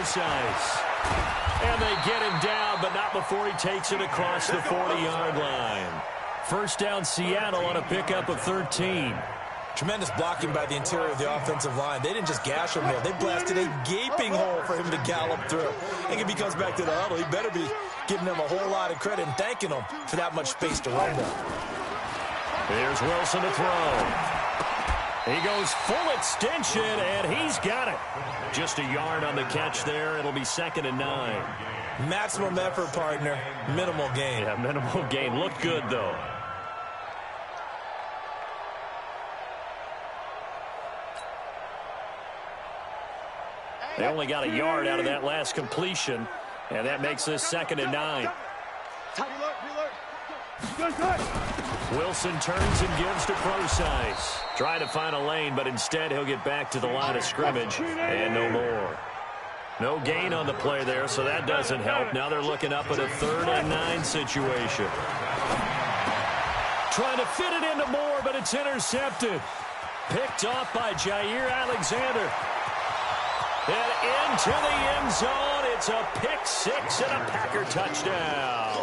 Procise. And they get him down, but not before he takes it across the 40-yard line. First down, Seattle on a pickup of 13. Tremendous blocking by the interior of the offensive line. They didn't just gash him there. They blasted a gaping hole for him to gallop through. I think if he comes back to the huddle, he better be giving them a whole lot of credit and thanking them for that much space to run down. Here's Wilson to throw. He goes full extension, and he's got it. Just a yard on the catch there. It'll be 2nd and 9. Maximum effort, partner. Minimal gain. Yeah, minimal gain. Looked good, though. They only got a yard out of that last completion, and that makes this 2nd and 9. Wilson turns and gives to Procise. Trying to find a lane, but instead he'll get back to the line of scrimmage, and no more. No gain on the play there, so that doesn't help. Now they're looking up at a 3rd and 9 situation. Trying to fit it into Moore, but it's intercepted. Picked off by Jair Alexander. And into the end zone. It's a pick 6 and a Packer touchdown.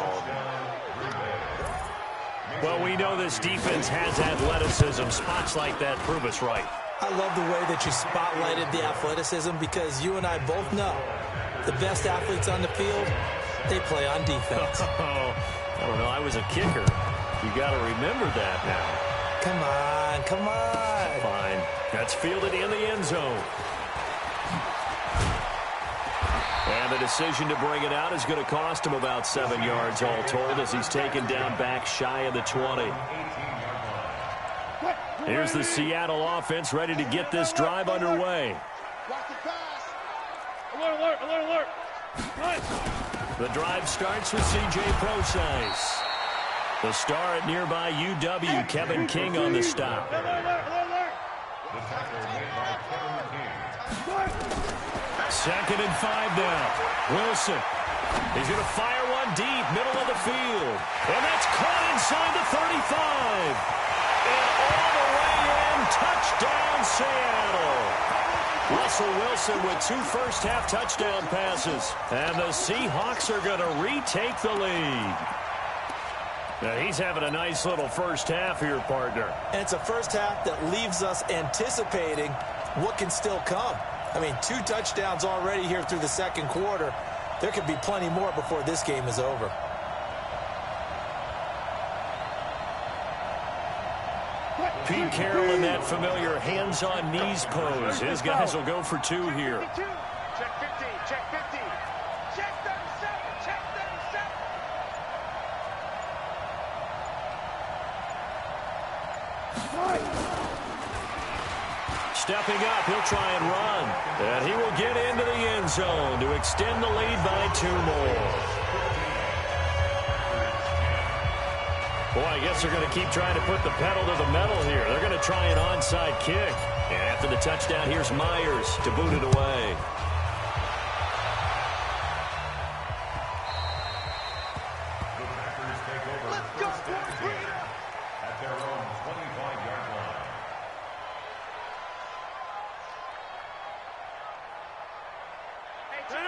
Well, we know this defense has athleticism. Spots like that prove us right. I love the way that you spotlighted the athleticism because you and I both know the best athletes on the field, they play on defense. I don't know. I was a kicker. You got to remember that now. Come on, come on. Fine. That's fielded in the end zone. And the decision to bring it out is going to cost him about 7 yards all told as he's taken down back shy of the 20. Here's the Seattle offense ready to get this drive underway. Alert, alert, alert. The drive starts with C.J. Procise. The star at nearby UW, Kevin King on the stop. Second and 5 now. Wilson. He's going to fire one deep, middle of the field. And that's caught inside the 35. And all the way in, touchdown Seattle. Russell Wilson with 2 first-half touchdown passes. And the Seahawks are going to retake the lead. Now, he's having a nice little first half here, partner. And it's a first half that leaves us anticipating what can still come. I mean, 2 touchdowns already here through the second quarter. There could be plenty more before this game is over. Pete Carroll in that familiar hands-on knees pose. His guys will go for 2 here. Check 15, check 15. Check 37, check 37. Stepping up, he'll try and run. And he will get into the end zone to extend the lead by 2 more. Boy, I guess they're going to keep trying to put the pedal to the metal here. They're going to try an onside kick. And after the touchdown, here's Myers to boot it away.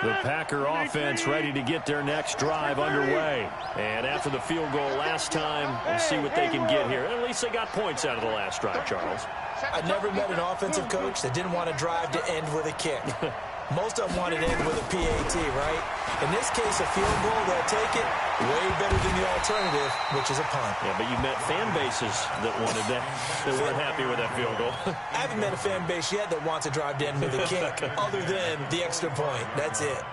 The Packer offense ready to get their next drive underway. And after the field goal last time, we'll see what they can get here. At least they got points out of the last drive, Charles. I never met an offensive coach that didn't want to drive to end with a kick. Most of them want to end with a PAT, right? In this case, a field goal, they'll take it way better than the alternative, which is a punt. Yeah, but you've met fan bases that wanted that, that weren't happy with that field goal. I haven't met a fan base yet that wants to drive to end with a kick, other than the extra point. That's it.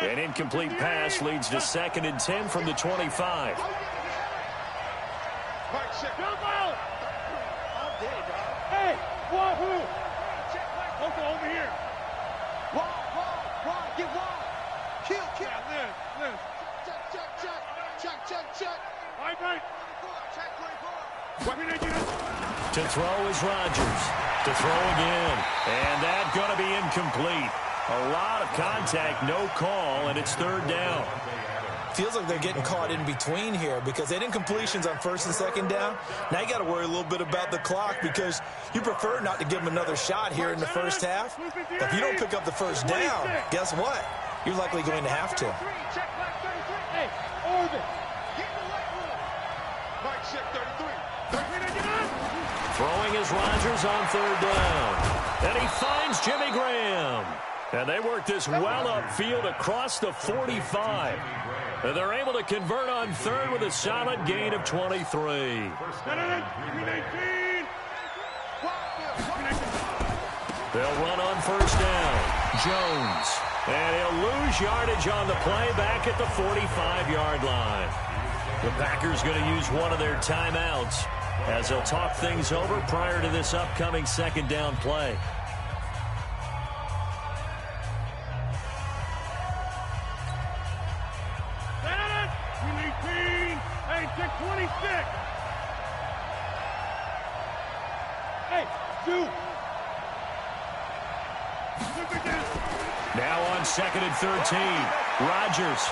An incomplete pass leads to 2nd and 10 from the 25. Hey, wahoo! Over here. Wall, get wall. Kill. Live. Check. Right. To throw is Rodgers. To throw again. And that's going to be incomplete. A lot of contact, no call, and it's 3rd down. feels like they're getting caught in between here because they didn't completions on first and second down. Now you got to worry a little bit about the clock because you prefer not to give them another shot here in the first half. But if you don't pick up the first down, guess what? You're likely going to have to. Hey, Orvin, get in the right room. Mike, check 33. Throwing is Rodgers on third down. And he finds Jimmy Graham. And they work this well upfield across the 45. And they're able to convert on third with a solid gain of 23. They'll run on first down. Jones. And he'll lose yardage on the play back at the 45-yard line. The Packers going to use one of their timeouts as they'll talk things over prior to this upcoming second down play. Hey, check 26. Hey, do. Now on second and 13, Rodgers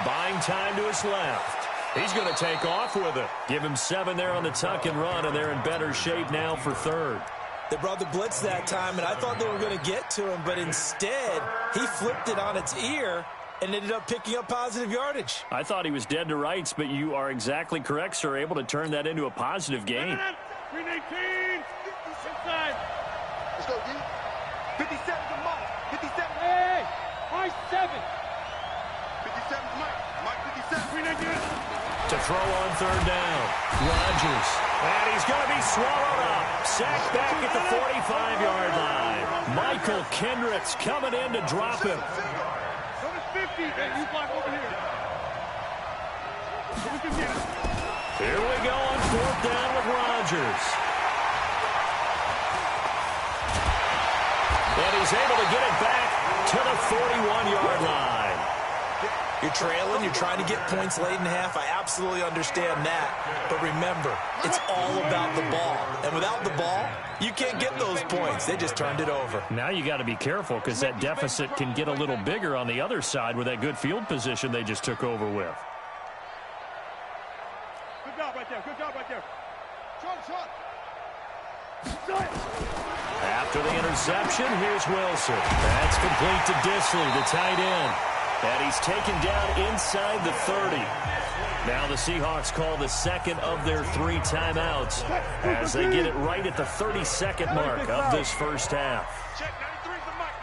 buying time to his left. He's going to take off with it. Give him 7 there on the tuck and run, and they're in better shape now for third. They brought the blitz that time, and I thought they were going to get to him, but instead he flipped it on its ear and ended up picking up positive yardage. I thought he was dead to rights, but you are exactly correct, sir, able to turn that into a positive gain. 319. Inside. Let's go, D. 57 to Mike. 57. Hey, Mike 7. 57 to Mike. Mike 57. 319. To throw on third down. Rodgers. And he's going to be swallowed up. Sacked back at the 45-yard line. Michael Kendricks coming in to drop him. 50, and you block over here. So we can get it. Here we go on fourth down with Rodgers. And he's able to get it back to the 41-yard line. You're trailing, you're trying to get points late in half. I absolutely understand that. But remember, it's all about the ball. And without the ball, you can't get those points. They just turned it over. Now you got to be careful because that deficit can get a little bigger on the other side with that good field position they just took over with. Good job right there. Good job right there. Shot. After the interception, here's Wilson. That's complete to Disley, the tight end. And he's taken down inside the 30. Now the Seahawks call the second of their 3 timeouts as they get it right at the 32nd mark of this first half. Check 93 for Mike.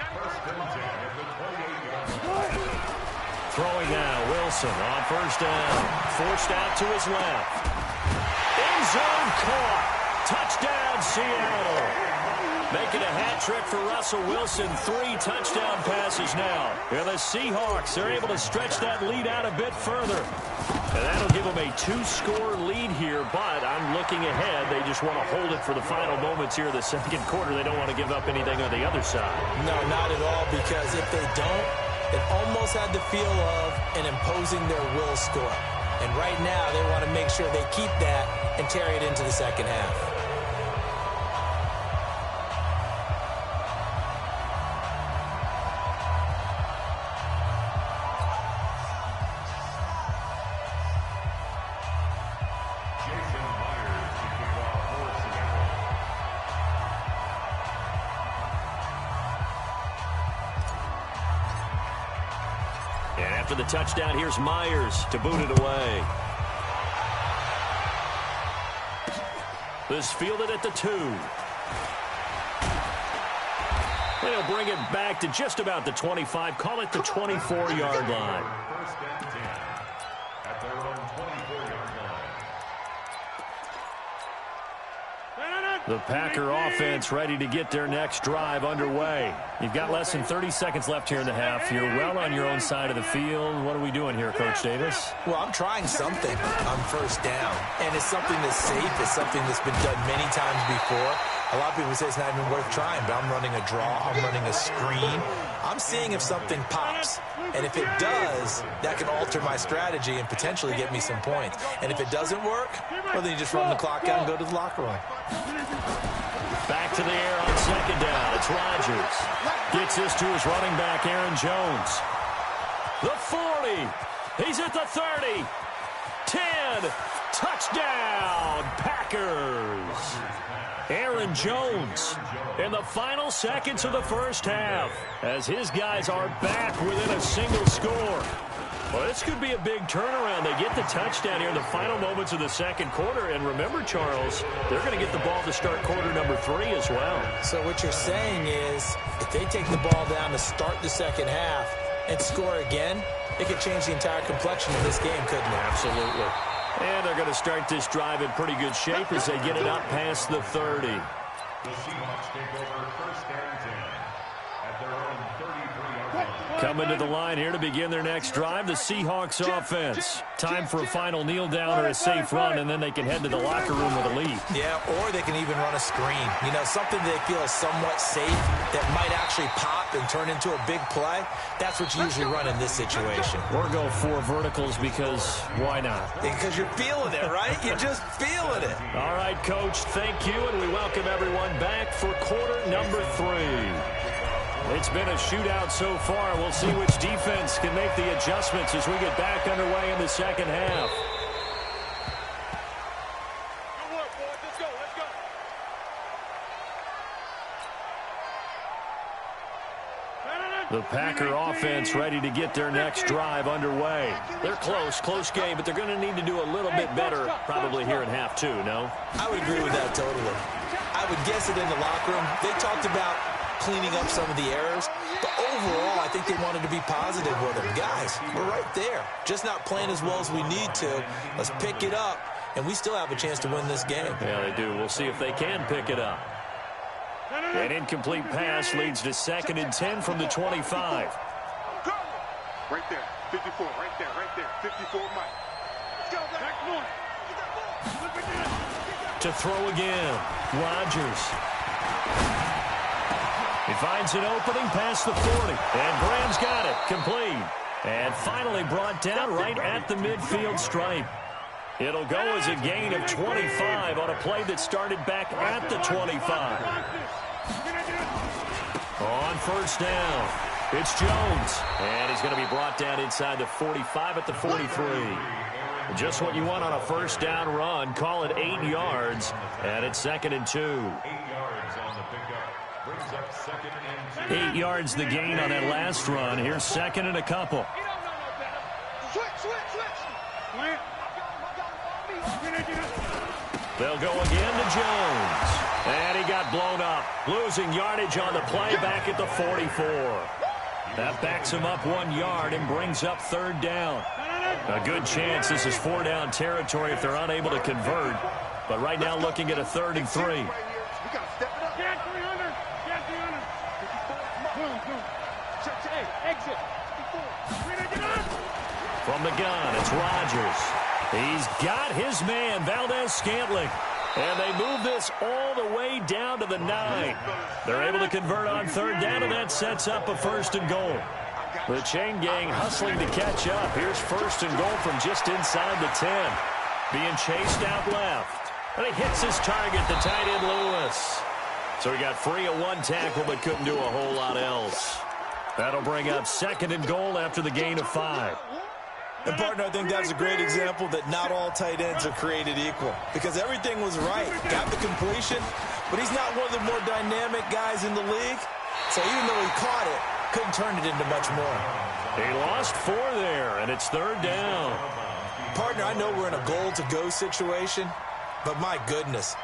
93. Throwing now, Wilson on first down. Forced out to his left. End zone caught. Touchdown, Seattle. Making a hat trick for Russell Wilson. 3 touchdown passes now. And the Seahawks are able to stretch that lead out a bit further. And that'll give them a 2-score lead here, but I'm looking ahead. They just want to hold it for the final moments here of the second quarter. They don't want to give up anything on the other side. No, not at all, because if they don't, it almost had the feel of an imposing their will score. And right now, they want to make sure they keep that and carry it into the second half. After the touchdown, here's Myers to boot it away. This fielded at the 2. They'll bring it back to just about the 25. Call it the 24-yard line. First and 10 at their own 24-yard line. The Packer offense ready to get their next drive underway. You've got less than 30 seconds left here in the half. You're well on your own side of the field. What are we doing here, Coach Davis? Well, I'm trying something on first down, and it's something that's safe. It's something that's been done many times before. A lot of people say it's not even worth trying, but I'm running a draw. I'm running a screen. I'm seeing if something pops. And if it does, that can alter my strategy and potentially get me some points. And if it doesn't work, well, then you just run the clock out and go to the locker room. Back to the air on second down. It's Rodgers. Gets this to his running back, Aaron Jones. The 40. He's at the 30. 10. Touchdown, Packers. Aaron Jones in the final seconds of the first half as his guys are back within a single score. Well, this could be a big turnaround. They get the touchdown here in the final moments of the second quarter. And remember, Charles, they're going to get the ball to start quarter number 3 as well. So what you're saying is if they take the ball down to start the second half and score again, it could change the entire complexion of this game, couldn't it? Absolutely. And they're going to start this drive in pretty good shape as they get it up past the 30. The Seahawks take over first and 10 at their own 33-yard line. Coming to the line here to begin their next drive, the Seahawks offense. Time for a final kneel down or a safe run, and then they can head to the locker room with a lead. Yeah, or they can even run a screen. You know, something they feel is somewhat safe that might actually pop and turn into a big play. That's what you usually run in this situation. Or go 4 verticals because why not? Because you're feeling it, right? You're just feeling it. All right, Coach, thank you, and we welcome everyone back for quarter number 3. It's been a shootout so far. We'll see which defense can make the adjustments as we get back underway in the second half. Good work, boys. Let's go. Let's go. The Packer offense ready to get their next drive underway. They're close game, but they're going to need to do a little bit better probably here in half 2, no? I would agree with that totally. I would guess it in the locker room. They talked about cleaning up some of the errors, but overall, I think they wanted to be positive with them. Guys, we're right there. Just not playing as well as we need to. Let's pick it up, and we still have a chance to win this game. Yeah, they do. We'll see if they can pick it up. An incomplete pass leads to 2nd and 10 from the 25. Right there. 54. Right there. 54, Mike. Let's go. Back one. To throw again. Rodgers. He finds an opening past the 40. And Graham's got it. Complete. And finally brought down right at the midfield stripe. It'll go as a gain of 25 on a play that started back at the 25. On first down, it's Jones. And he's going to be brought down inside the 45 at the 43. Just what you want on a first down run. Call it 8 yards. And it's 2nd and 2. 8 yards on the pickup. Brings up 2nd and 2. 8 yards the gain on that last run. Here's 2nd and a couple. Switch. They'll go again to Jones. And he got blown up. Losing yardage on the play back at the 44. That backs him up 1 yard and brings up 3rd down. A good chance this is 4-down territory if they're unable to convert. But right now looking at a 3rd and 3. We got to step it up. Get 300. Get 300. Boom. Hey, exit. 54. From the gun, it's Rodgers. He's got his man, Valdez-Scantling. And they move this all the way down to the 9. They're able to convert on 3rd down, and that sets up a 1st and goal. The chain gang hustling to catch up. Here's 1st and goal from just inside the 10. Being chased out left. And he hits his target, the tight end Lewis. So he got free of 1 tackle, but couldn't do a whole lot else. That'll bring up 2nd and goal after the gain of 5. And, partner, I think that's a great example that not all tight ends are created equal. Because everything was right. Got the completion, but he's not one of the more dynamic guys in the league. So even though he caught it, couldn't turn it into much more. He lost 4 there, and it's 3rd down. Partner, I know we're in a goal-to-go situation, but my goodness.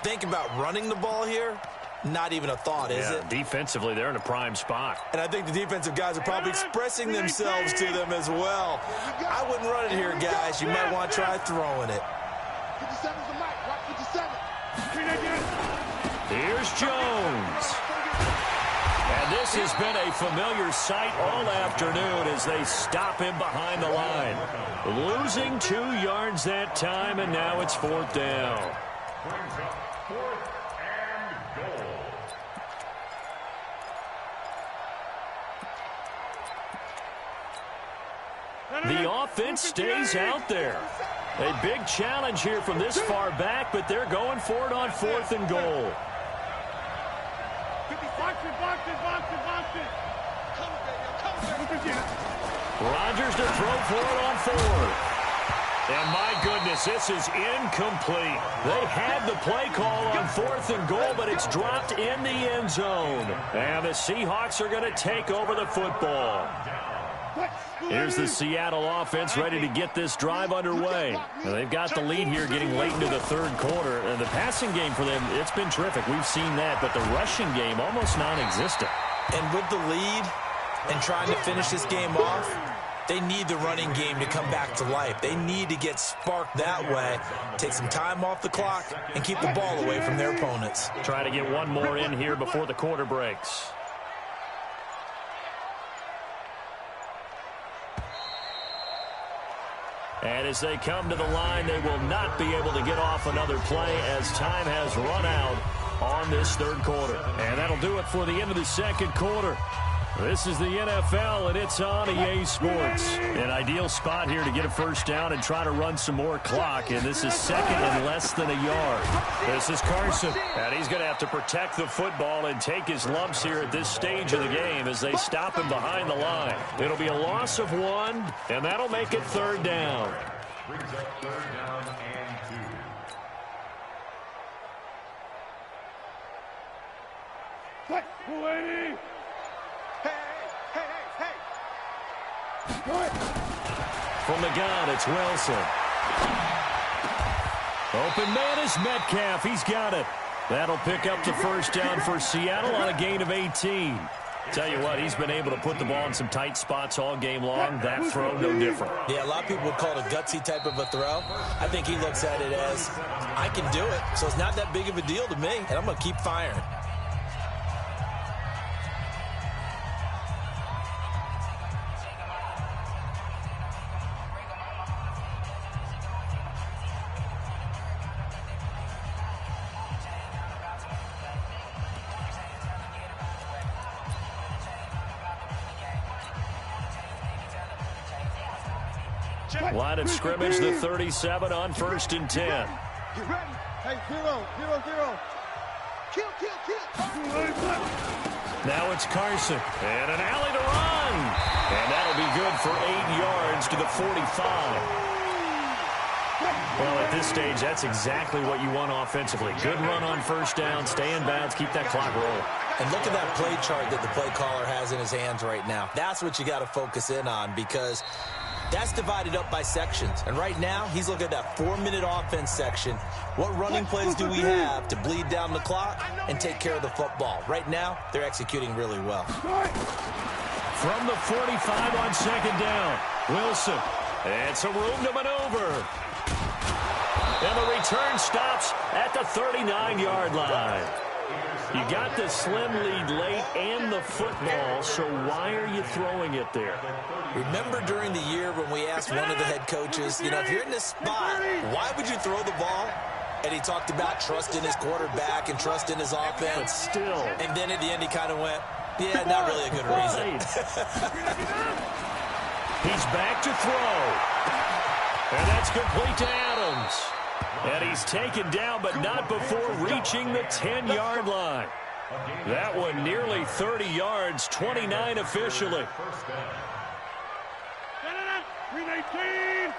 Think about running the ball here. Not even a thought, is it? Defensively, they're in a prime spot. And I think the defensive guys are probably expressing themselves to them as well. I wouldn't run it here, guys. You might want to try throwing it. 57's the mic. Rock 57. Here's Jones. And this has been a familiar sight all afternoon as they stop him behind the line. Losing 2 yards that time, and now it's 4th down. Brings up 4th and goal. The offense stays out there. A big challenge here from this far back, but they're going for it on 4th and goal. Rodgers to throw for it on 4th. And my goodness, this is incomplete. They had the play call on 4th and goal, but it's dropped in the end zone. And the Seahawks are going to take over the football. Here's the Seattle offense ready to get this drive underway. Now, they've got the lead here getting late into the 3rd quarter. And the passing game for them, it's been terrific. We've seen that, but the rushing game almost non-existent. And with the lead and trying to finish this game off, they need the running game to come back to life. They need to get sparked that way, take some time off the clock, and keep the ball away from their opponents. Try to get one more in here before the quarter breaks. And as they come to the line, they will not be able to get off another play as time has run out on this 3rd quarter. And that'll do it for the end of the 2nd quarter. This is the NFL, and it's on EA Sports. An ideal spot here to get a first down and try to run some more clock, and this is 2nd and less than a yard. This is Carson, and he's going to have to protect the football and take his lumps here at this stage of the game as they stop him behind the line. It'll be a loss of 1, and that'll make it 3rd down. Brings up 3rd down and 2. Hey, 280. From the gun, it's Wilson. Open man is Metcalf. He's got it. That'll pick up the first down for Seattle on a gain of 18. Tell you what, he's been able to put the ball in some tight spots all game long. That throw, no different. Yeah, a lot of people would call it a gutsy type of a throw. I think he looks at it as, I can do it, so it's not that big of a deal to me, and I'm going to keep firing. Line of scrimmage, the 37 on 1st and 10. You ready? Hey, 0, 0, 0. Kill. Now it's Carson. And an alley to run. And that'll be good for 8 yards to the 45. Well, at this stage, that's exactly what you want offensively. Good run on first down, stay in bounds, keep that clock rolling. And look at that play chart that the play caller has in his hands right now. That's what you got to focus in on, because that's divided up by sections. And right now, he's looking at that 4-minute offense section. What running plays do we have to bleed down the clock and take care of the football? Right now, they're executing really well. From the 45 on 2nd down, Wilson. And some room to maneuver. And the return stops at the 39-yard line. You got the slim lead late and the football, so why are you throwing it there? Remember during the year when we asked one of the head coaches, if you're in this spot, why would you throw the ball? And he talked about trust in his quarterback and trust in his offense. But still. And then at the end he kind of went, yeah, not really a good reason. He's back to throw. And that's complete to Adams. And he's taken down, but not before reaching the 10-yard line. That one nearly 30 yards, 29 officially. 319.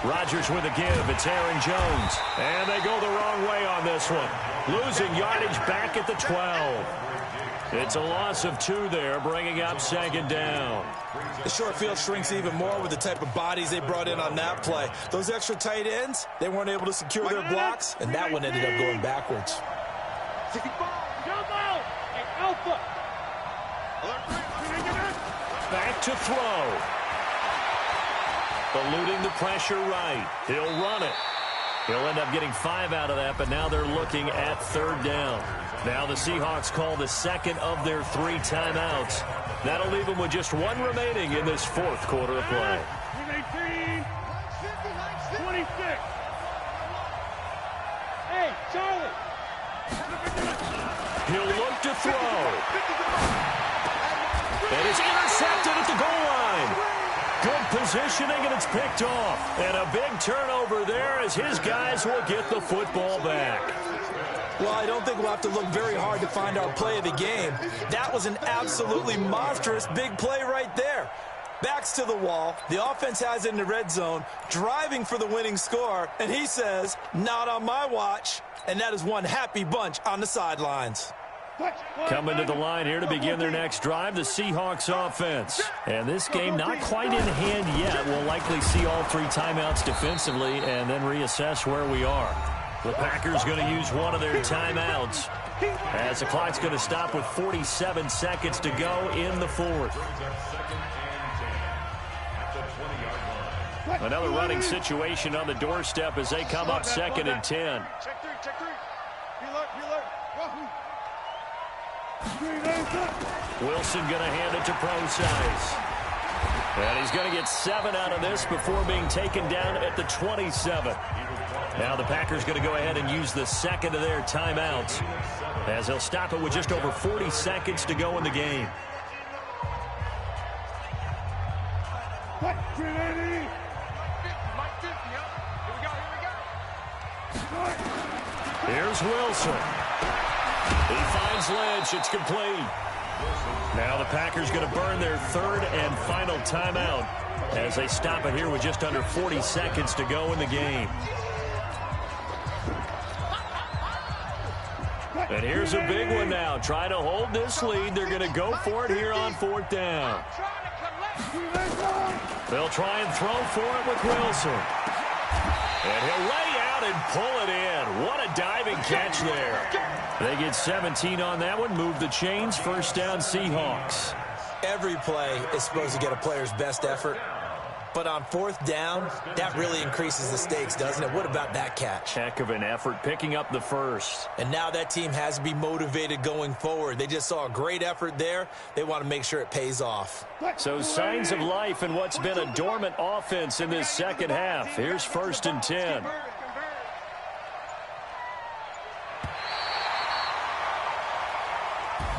Rodgers with a give. It's Aaron Jones. And they go the wrong way on this one. Losing yardage back at the 12. It's a loss of 2 there, bringing up 2nd down. The short field shrinks even more with the type of bodies they brought in on that play. Those extra tight ends, they weren't able to secure their blocks, and that one ended up going backwards. Back to throw. Eluding the pressure right. He'll run it. He'll end up getting 5 out of that, but now they're looking at 3rd down. Now the Seahawks call the second of their 3 timeouts. That'll leave them with just 1 remaining in this 4th quarter of play. 18, 26. Hey, Charlie. He'll look to throw. And it's intercepted at the goal line. Good positioning, and it's picked off. And a big turnover there as his guys will get the football back. Well, I don't think we'll have to look very hard to find our play of the game. That was an absolutely monstrous big play right there. Backs to the wall. The offense has it in the red zone, driving for the winning score, and he says, not on my watch. And that is one happy bunch on the sidelines. Coming to the line here to begin their next drive, the Seahawks offense. And this game not quite in hand yet. We'll likely see all 3 timeouts defensively and then reassess where we are. The Packers going to use one of their timeouts as the clock's going to stop with 47 seconds to go in the 4th. Another running situation on the doorstep as they come up 2nd and 10. Wilson going to hand it to Procise. And he's going to get 7 out of this before being taken down at the 27. Now the Packers going to go ahead and use the 2nd of their timeouts as they'll stop it with just over 40 seconds to go in the game. Here's Wilson. He finds Lynch. It's complete. Now the Packers going to burn their 3rd and final timeout as they stop it here with just under 40 seconds to go in the game. And here's a big one now. Trying to hold this lead. They're going to go for it here on 4th down. They'll try and throw for it with Wilson. And he'll lay out and pull it in. What a diving catch there. They get 17 on that one. Move the chains. 1st down Seahawks. Every play is supposed to get a player's best effort. But on 4th down, that really increases the stakes, doesn't it? What about that catch? Heck of an effort picking up the 1st. And now that team has to be motivated going forward. They just saw a great effort there. They want to make sure it pays off. So signs of life in what's been a dormant offense in this 2nd half. Here's 1st and 10.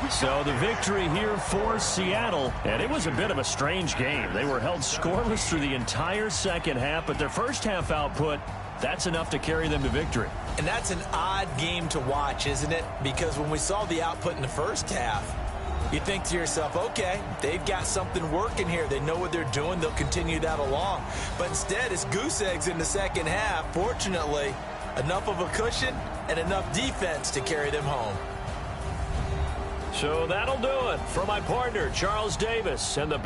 So the victory here for Seattle, and it was a bit of a strange game. They were held scoreless through the entire 2nd half, but their 1st half output, that's enough to carry them to victory. And that's an odd game to watch, isn't it? Because when we saw the output in the 1st half, you think to yourself, okay, they've got something working here. They know what they're doing. They'll continue that along. But instead, it's goose eggs in the 2nd half. Fortunately, enough of a cushion and enough defense to carry them home. So that'll do it for my partner, Charles Davis, and the